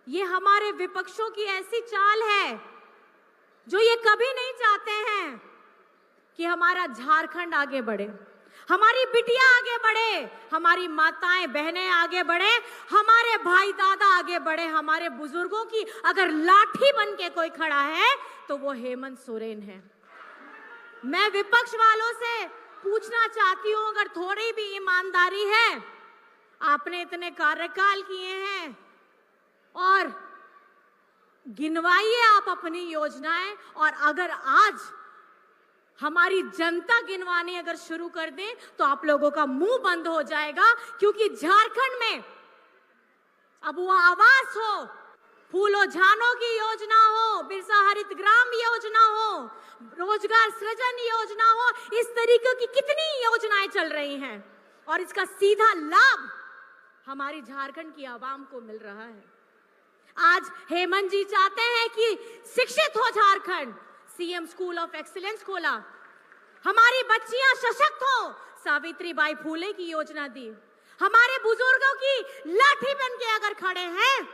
ये हमारे विपक्षों की ऐसी चाल है जो ये कभी नहीं चाहते हैं कि हमारा झारखंड आगे बढ़े, हमारी बिटिया आगे बढ़े, हमारी माताएं बहनें आगे बढ़े, हमारे भाई दादा आगे बढ़े। हमारे बुजुर्गों की अगर लाठी बन के कोई खड़ा है तो वो हेमंत सोरेन है। मैं विपक्ष वालों से पूछना चाहती हूं, अगर थोड़ी भी ईमानदारी है, आपने इतने कार्यकाल किए हैं और गिनवाइए आप अपनी योजनाएं, और अगर आज हमारी जनता गिनवानी अगर शुरू कर दें तो आप लोगों का मुंह बंद हो जाएगा। क्योंकि झारखंड में अब वो आवास हो, फूलो झानो की योजना हो, बिरसा हरित ग्राम योजना हो, रोजगार सृजन योजना हो, इस तरीके की कितनी योजनाएं चल रही हैं और इसका सीधा लाभ हमारी झारखंड की आवाम को मिल रहा है। आज हेमंत जी चाहते हैं कि शिक्षित हो Jharkhand, CM school of excellence खोला, हमारी बच्चियां सशक्त हो, सावित्रीबाई फूले की योजना दी, हमारे बुजुर्गों की लाठी बन के अगर खड़े हैं,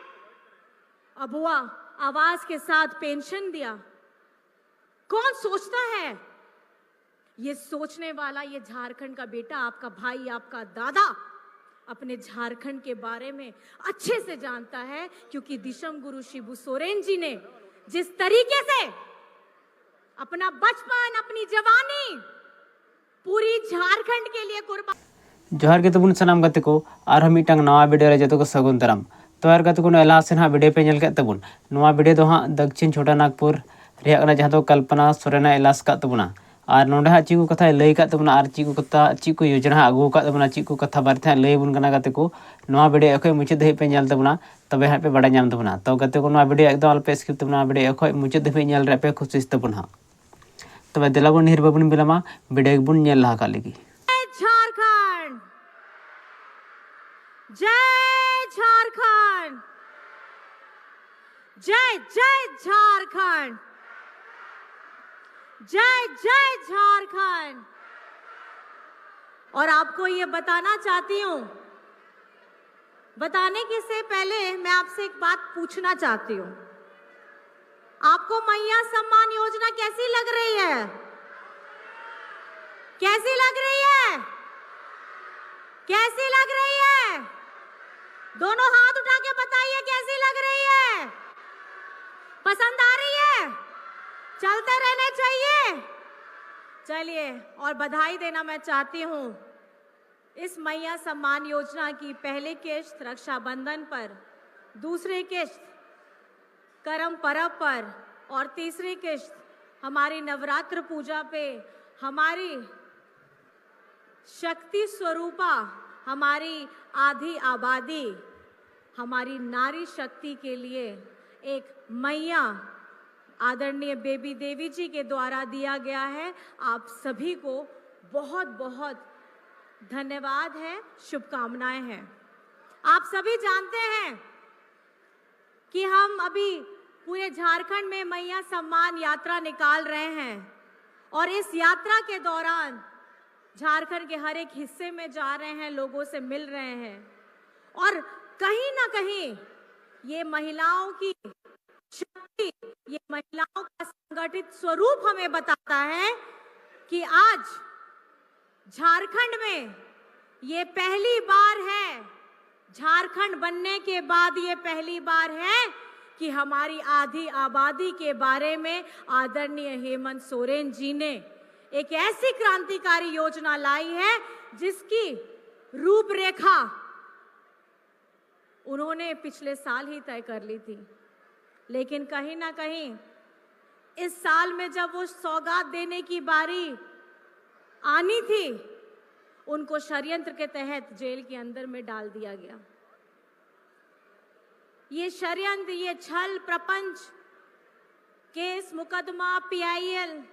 अबुआ आवास के साथ पेंशन दिया। कौन सोचता है? ये सोचने वाला ये झारखंड का बेटा, आपका भाई, आपका दादा अपने झारखंड के बारे में अच्छे से जानता है। क्योंकि दिशम गुरु शिबू सोरेन जी ने जिस तरीके से अपना बचपन, अपनी जवानी पूरी झारखंड के लिए कुर्बान। जोहार के तबुन सनाम गाते को आर मिटांग नवा वीडियो रे जतो को सगुन दाराम। तो यार गाते को एला से ना वीडियो पे नेल के तबुन नवा वीडियो दो हां दक्षिण छोटा नागपुर रे अगना जहां तो कल्पना सोरेना एलास का तबुना और नोडे हा चीकू कथा लई का तबुना और चीकू कथा चीकू योजना आगु का तबुना चीकू कथा बारथे लई बुन कना गाते को नवा वीडियो एखय मुचे दे पे नेल तबुना तबे हा पे बडा नाम तबुना। तो गाते को नवा वीडियो एकदम अल पे स्किप तबुना वीडियो एखय मुचे दे पे नेल रे पे खुशिस तबुना। तबे देलाबुन निहिर बाबुन बिलामा वीडियो बुन नेल लहा का लगी। झारखंड जय झारखंड, जय जय झारखंड, जय जय झारखंड। और आपको ये बताना चाहती हूं, बताने के से पहले मैं आपसे एक बात पूछना चाहती हूं। आपको मैया सम्मान योजना कैसी लग रही है? कैसी लग रही है? कैसी लग रही है? दोनों हाथ उठा के बताइए कैसी लग रही है? पसंद आ रही है? चलते रहने चाहिए। चलिए, और बधाई देना मैं चाहती हूं इस मैया सम्मान योजना की पहली किश्त रक्षाबंधन पर, दूसरी किश्त करम पर्व पर और तीसरी किश्त हमारी नवरात्र पूजा पे हमारी शक्ति स्वरूपा, हमारी आधी आबादी, हमारी नारी शक्ति के लिए एक मैया आदरणीय बेबी देवी जी के द्वारा दिया गया है। आप सभी को बहुत बहुत धन्यवाद है, शुभकामनाएं हैं। आप सभी जानते हैं कि हम अभी पूरे झारखंड में मैया सम्मान यात्रा निकाल रहे हैं और इस यात्रा के दौरान झारखंड के हर एक हिस्से में जा रहे हैं, लोगों से मिल रहे हैं और कहीं ना कहीं ये महिलाओं की शक्ति, ये महिलाओं का संगठित स्वरूप हमें बताता है कि आज झारखंड में ये पहली बार है, झारखंड बनने के बाद ये पहली बार है कि हमारी आधी आबादी के बारे में आदरणीय हेमंत सोरेन जी ने एक ऐसी क्रांतिकारी योजना लाई है जिसकी रूपरेखा उन्होंने पिछले साल ही तय कर ली थी। लेकिन कहीं ना कहीं इस साल में जब वो सौगात देने की बारी आनी थी, उनको षड्यंत्र के तहत जेल के अंदर में डाल दिया गया। ये षड्यंत्र, ये छल प्रपंच, केस मुकदमा, पीआईएल,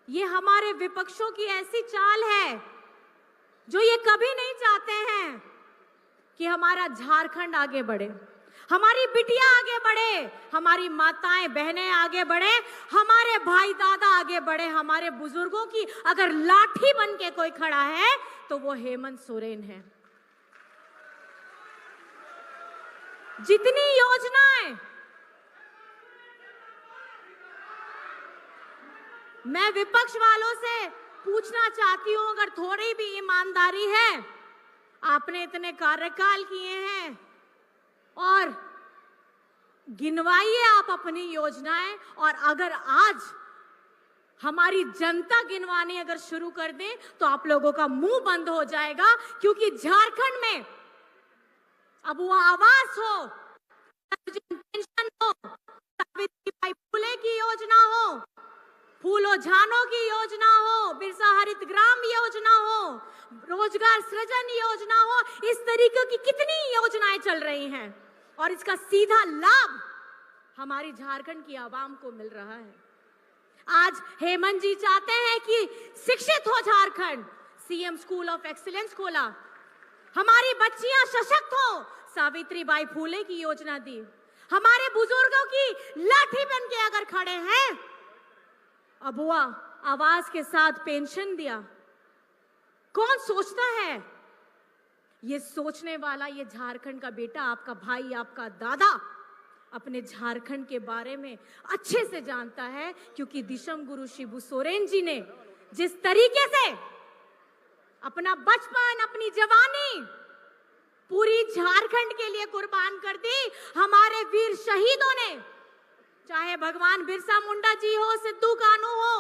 ये हमारे विपक्षों की ऐसी चाल है जो ये कभी नहीं चाहते हैं कि हमारा झारखंड आगे बढ़े, हमारी बिटिया आगे बढ़े, हमारी माताएं बहनें आगे बढ़े, हमारे भाई दादा आगे बढ़े। हमारे बुजुर्गों की अगर लाठी बन के कोई खड़ा है तो वो हेमंत सोरेन है। जितनी योजनाएं मैं विपक्ष वालों से पूछना चाहती हूं, अगर थोड़ी भी ईमानदारी है, आपने इतने कार्यकाल किए हैं और गिनवाइए आप अपनी योजनाएं। और अगर आज हमारी जनता गिनवानी अगर शुरू कर दें तो आप लोगों का मुंह बंद हो जाएगा, क्योंकि झारखंड में अब वो आवास हो, पेंशन हो, सावित्रीबाई फुले की योजना हो, फूलो झानो की योजना हो, बिरसा हरित ग्राम योजना हो, रोजगार सृजन योजना हो, इस तरीके की कितनी योजनाएं चल रही हैं और इसका सीधा लाभ हमारी झारखंड की आवाम को मिल रहा है। आज हेमंत जी चाहते हैं कि शिक्षित हो Jharkhand, CM school of excellence खोला, हमारी बच्चियां सशक्त हो, सावित्रीबाई फुले की योजना दी, हमारे बुजुर्गों की लाठी बन के अगर खड़े हैं, अबुआ आवास के साथ पेंशन दिया। कौन सोचता है? ये सोचने वाला ये झारखंड का बेटा, आपका भाई, आपका दादा अपने झारखंड के बारे में अच्छे से जानता है, क्योंकि दिशम गुरु शिबू सोरेन जी ने जिस तरीके से अपना बचपन, अपनी जवानी पूरी झारखंड के लिए कुर्बान कर दी, हमारे वीर शहीदों ने, चाहे भगवान बिरसा मुंडा जी हो, सिद्धू कानू हो,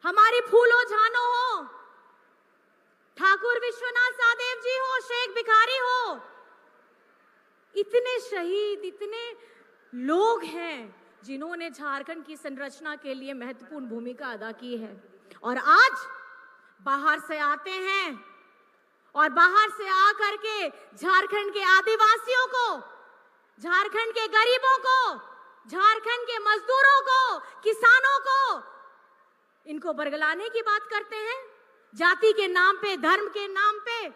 हमारी फूलो झानो हो, ठाकुर विश्वनाथ सादेव जी हो, शेख भिखारी हो, इतने शहीद, इतने लोग हैं जिन्होंने झारखंड की संरचना के लिए महत्वपूर्ण भूमिका अदा की है। और आज बाहर से आते हैं और बाहर से आकर के झारखंड के आदिवासियों को, झारखंड के गरीबों को, झारखंड के मजदूरों को, किसानों को, इनको बरगलाने की बात करते हैं, जाति के नाम पे, धर्म के नाम पे।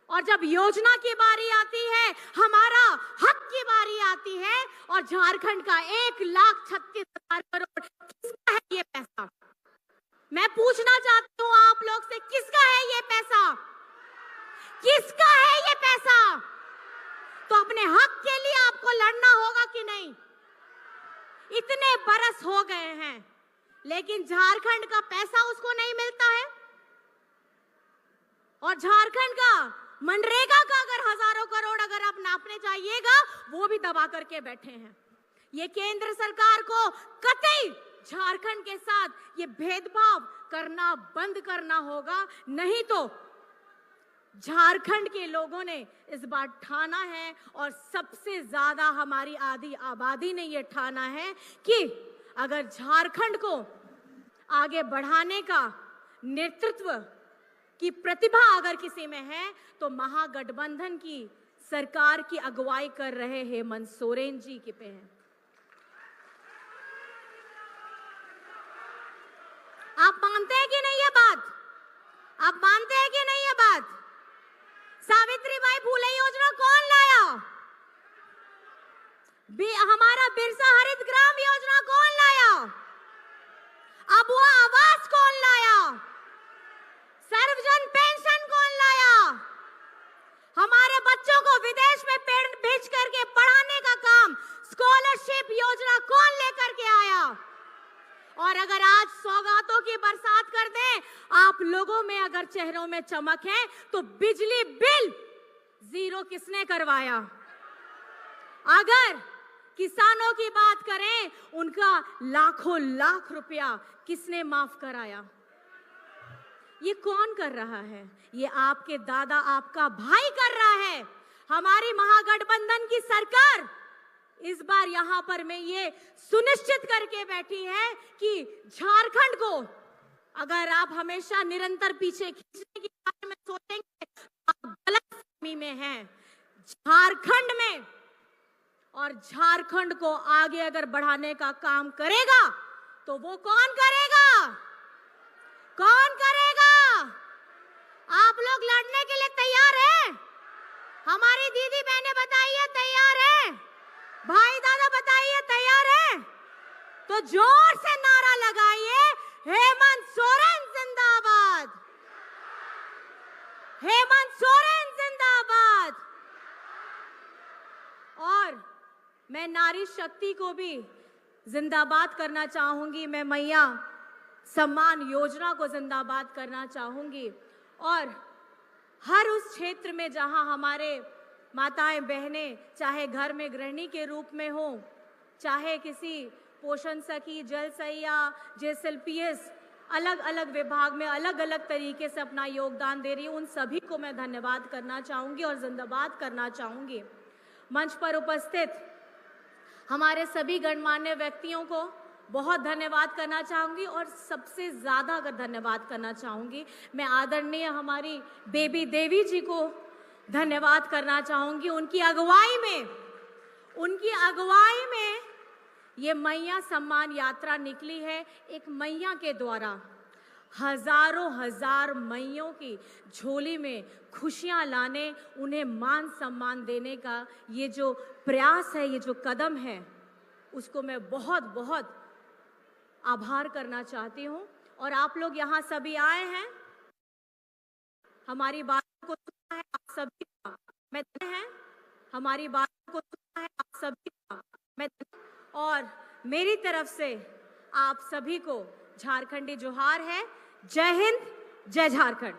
और जब योजना की बारी आती है, हमारा हक की बारी आती है, और झारखंड का 1,36,000 करोड़ किसका है ये पैसा? मैं पूछना चाहती हूँ आप लोग से, किसका है ये पैसा? किसका है ये पैसा? तो अपने हक के लिए आपको लड़ना होगा कि नहीं? इतने बरस हो गए हैं, लेकिन झारखंड का पैसा उसको नहीं मिलता है। और झारखंड का मनरेगा का अगर हजारों करोड़ अगर आप नापने चाहिएगा, वो भी दबा करके बैठे हैं। ये केंद्र सरकार को कतई झारखंड के साथ ये भेदभाव करना बंद करना होगा, नहीं तो झारखंड के लोगों ने इस बार ठाना है, और सबसे ज्यादा हमारी आधी आबादी ने ये ठाना है कि अगर झारखंड को आगे बढ़ाने का नेतृत्व की प्रतिभा अगर किसी में है, तो महागठबंधन की सरकार की अगुवाई कर रहे हेमंत सोरेन जी के पे है। आप मानते हैं कि नहीं ये बात? आप मानते हैं कि नहीं ये बात? सावित्रीबाई फुले योजना कौन लाया? हमारा बिरसा हरित ग्राम योजना कौन लाया? अब वो आवास कौन लाया? सर्वजन पेंशन कौन लाया? हमारे बच्चों को विदेश में भेज करके पढ़ाने का काम, स्कॉलरशिप योजना कौन लेकर के आया? और अगर आज सौगातों की बरसात कर दें, आप लोगों में अगर चेहरों में चमक है, तो बिजली बिल जीरो किसने करवाया? अगर किसानों की बात करें, उनका लाखों लाख रुपया किसने माफ कराया? ये कौन कर रहा है? ये आपके दादा, आपका भाई कर रहा है। हमारी महागठबंधन की सरकार इस बार यहाँ पर मैं ये सुनिश्चित करके बैठी है कि झारखंड को, अगर आप हमेशा निरंतर पीछे खींचने के बारे में सोचेंगे, तो आप गलतफहमी में हैं। झारखंड में और झारखंड को आगे अगर बढ़ाने का काम करेगा, तो वो कौन करेगा? कौन करेगा? आप लोग लड़ने के लिए तैयार हैं? हमारी दीदी बहनें बताइए तैयार है? भाई दादा बताइए तैयार है? तो जोर से नारा लगाइए, हेमंत सोरेन जिंदाबाद, हेमंत सोरेन जिंदाबाद, मैं नारी शक्ति को भी जिंदाबाद करना चाहूंगी। मैं मैया सम्मान योजना को जिंदाबाद करना चाहूंगी। और हर उस क्षेत्र में जहां हमारे माताएं बहनें, चाहे घर में गृहिणी के रूप में हो, चाहे किसी पोषण सखी, जल सैया, JSLPS, अलग अलग विभाग में अलग अलग तरीके से अपना योगदान दे रही है, उन सभी को मैं धन्यवाद करना चाहूंगी और जिंदाबाद करना चाहूंगी। मंच पर उपस्थित हमारे सभी गणमान्य व्यक्तियों को बहुत धन्यवाद करना चाहूंगी और सबसे ज्यादा अगर धन्यवाद करना चाहूंगी, मैं आदरणीय हमारी बेबी देवी जी को धन्यवाद करना चाहूंगी। उनकी अगुवाई में ये मैया सम्मान यात्रा निकली है। एक मैया के द्वारा हजारों हजार मैयों की झोली में खुशियां लाने, उन्हें मान सम्मान देने का ये जो प्रयास है, ये जो कदम है, उसको मैं बहुत बहुत आभार करना चाहती हूँ। और आप लोग यहाँ सभी आए हैं, हमारी बातों को सुना है आप सभी का मैं है, हमारी बातों को सुना है आप सभी का मैं, और मेरी तरफ से आप सभी को झारखंडी जोहार है। जय हिंद, जय झारखंड।